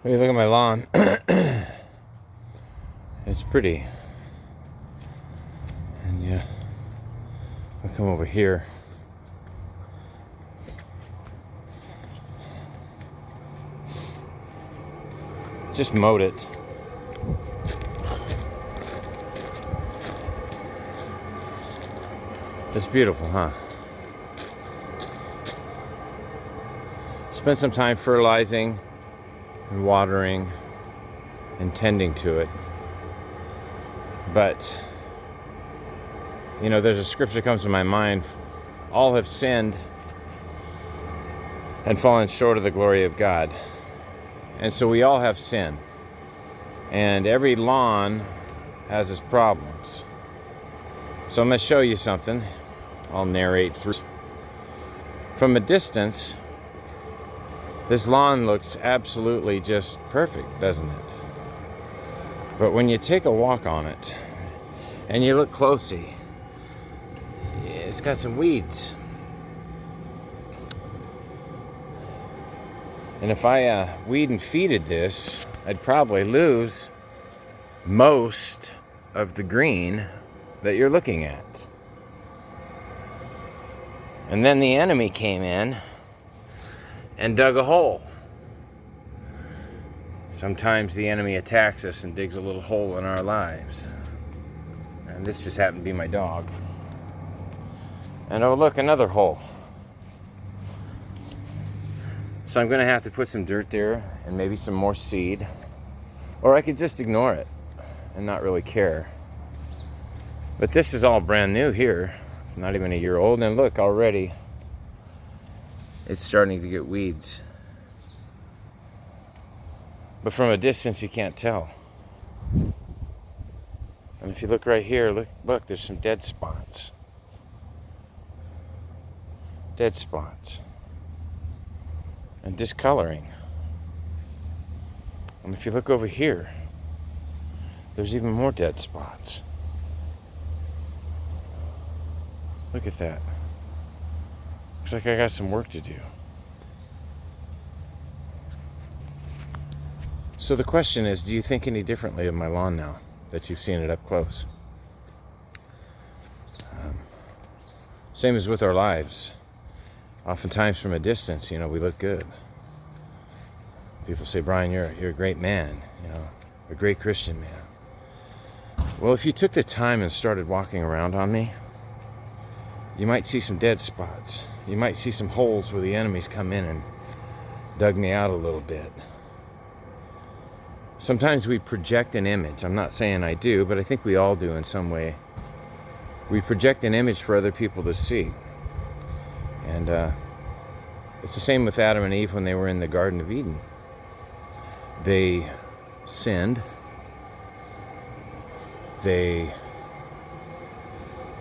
When you look at my lawn, it's pretty. And yeah, I'll come over here. Just mowed it. It's beautiful, huh? Spent some time fertilizing and watering and tending to it. But, you know, there's a scripture that comes to my mind. All have sinned and fallen short of the glory of God. And so we all have sin. And every lawn has its problems. So I'm going to show you something. I'll narrate through. From a distance, this lawn looks absolutely just perfect, doesn't it? But when you take a walk on it and you look closely, it's got some weeds. And if I weed and feeded this, I'd probably lose most of the green that you're looking at. And then the enemy came in and dug a hole. Sometimes the enemy attacks us and digs a little hole in our lives. And this just happened to be my dog. And oh look, another hole. So I'm gonna have to put some dirt there and maybe some more seed. Or I could just ignore it and not really care. But this is all brand new here. It's not even a year old, and look, already it's starting to get weeds. But from a distance you can't tell. And if you look right here, look, there's some dead spots. Dead spots. And discoloring. And if you look over here, there's even more dead spots. Look at that. Looks like I got some work to do. So the question is, do you think any differently of my lawn now that you've seen it up close? Same as with our lives. Oftentimes from a distance, you know, we look good. People say, Brian, you're a great man, you know, a great Christian man. Well, if you took the time and started walking around on me, you might see some dead spots. You might see some holes where the enemy's come in and dug me out a little bit. Sometimes we project an image. I'm not saying I do, but I think we all do in some way. We project an image for other people to see. And it's the same with Adam and Eve when they were in the Garden of Eden. They sinned. They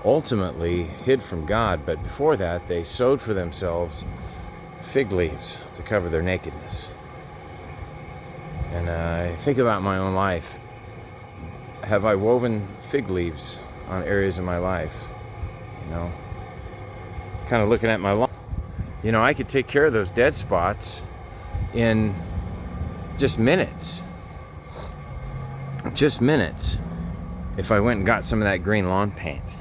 ultimately hid from God, but before that they sewed for themselves fig leaves to cover their nakedness. And I think about my own life. Have I woven fig leaves on areas of my life? You know, kind of looking at my lawn. You know, I could take care of those dead spots in just minutes. Just minutes if I went and got some of that green lawn paint.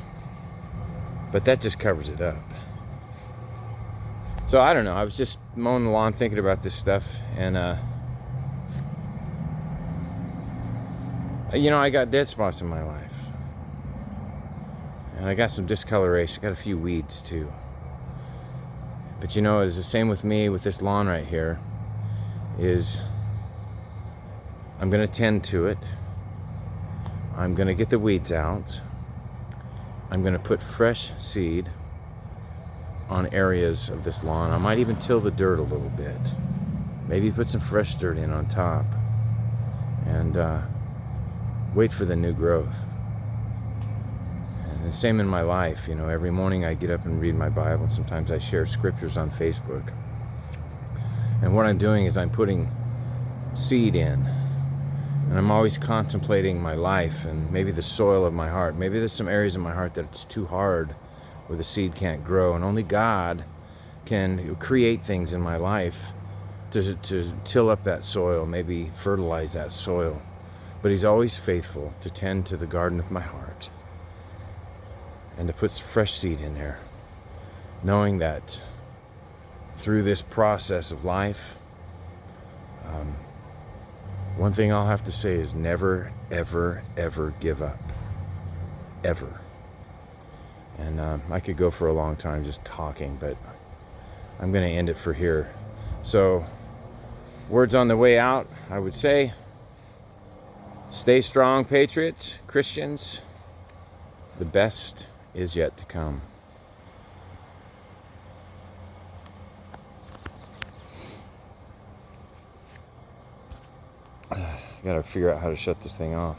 But that just covers it up. So I don't know. I was just mowing the lawn thinking about this stuff, and you know, I got dead spots in my life. And I got some discoloration. I got a few weeds too. But you know, it's the same with me with this lawn right here. Is I'm going to tend to it. I'm going to get the weeds out. I'm going to put fresh seed on areas of this lawn. I might even till the dirt a little bit. Maybe put some fresh dirt in on top. And wait for the new growth. And the same in my life. You know, every morning I get up and read my Bible. Sometimes I share scriptures on Facebook. And what I'm doing is I'm putting seed in. And I'm always contemplating my life and maybe the soil of my heart. Maybe there's some areas in my heart that it's too hard, where the seed can't grow. And only God can create things in my life to till up that soil, maybe fertilize that soil. But he's always faithful to tend to the garden of my heart and to put fresh seed in there, knowing that through this process of life, one thing I'll have to say is never, ever, ever give up. Ever. And I could go for a long time just talking, but I'm going to end it for here. So, words on the way out, I would say, stay strong, patriots, Christians. The best is yet to come. I gotta figure out how to shut this thing off.